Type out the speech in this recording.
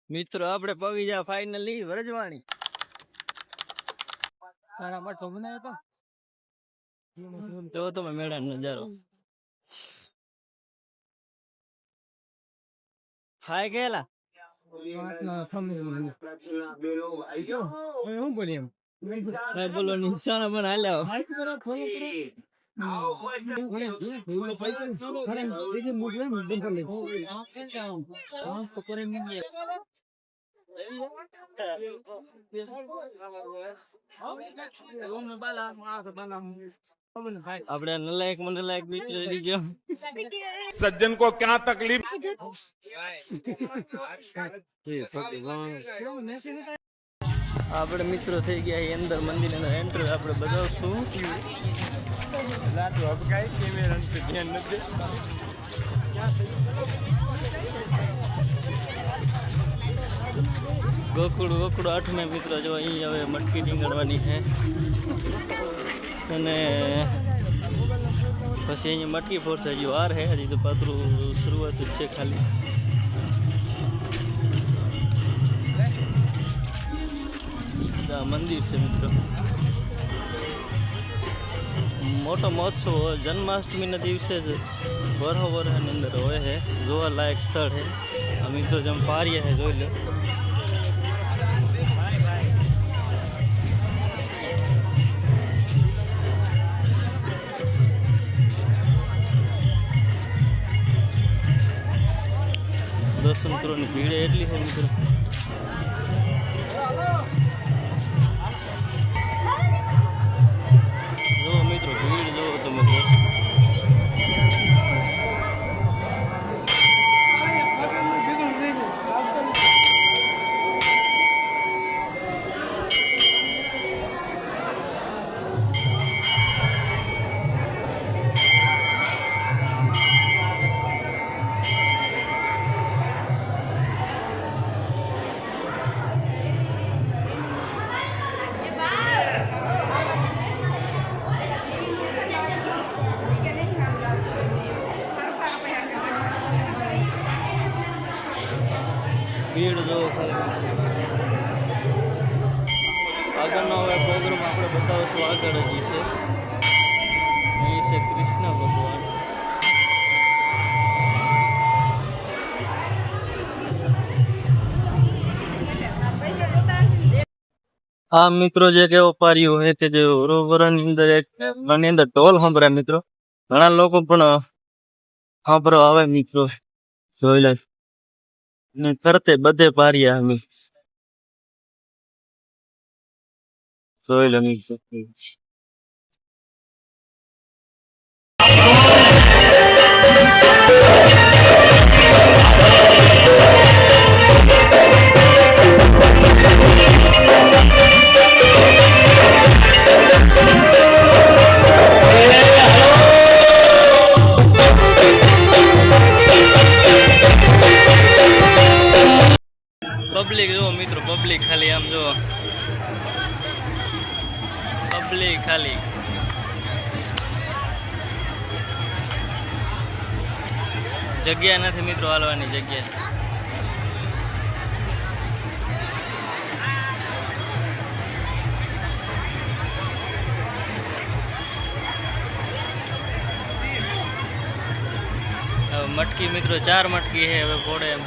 મિત્રો આપણે પગી જા ફાઇનલી વરજવાણી તારા મઠો બનાવ્યો તો તમે મેળા નજારો હાય કેલા બોલો નિશાના પણ હાલ્યા આપણે નલાયક મને લાયક મિત્ર ગયો सज्जन को क्या तकलीफ। આપણે મિત્રો થઈ ગયા અંદર મંદિર એન્ટર આપણે બતાવશું ગોકુળ 8 મિત્રો જો અહીં હવે મટકી ટીંગડવાની છે અને પછી અહીંયા મટકી ફોડશે હજી વાર છે હજી તો પાતળું શરૂઆત જ છે ખાલી મંદિર છે મિત્રો મોટો મહોત્સવ જન્માષ્ટમીના દિવસે જ વરહની અંદર હોય છે જોવા લાયક સ્થળ છે આ મિત્રો જેમ પારીએ છે જોઈ લો દર્શન કરવાની ભીડ એટલી છે મિત્રો જો મિત્રો ભીડ જોવો તમે ભીડ જો આગળનો હવે પ્રોગ્રામ આપણે બતાવશું આગળ જ છે અહીં છે કૃષ્ણ ભગવાન આ મિત્રો જે કેવો પાર્યો હોય કે જે વરોવરની અંદર એક ઘરની અંદર ઢોલ સાંભળે મિત્રો ઘણા લોકો પણ સાંભળવા આવે મિત્રો જોઈ લે ને કરતે બધે પાર્યા અમે જોઈ લો પબ્લિક જો મિત્રો પબ્લિક ખાલી આમ જો પબ્લિક ખાલી જગ્યા નથી મિત્રો હાલવાની જગ્યા મટકી મિત્રો 4 મટકી છે હવે ફોડે એમ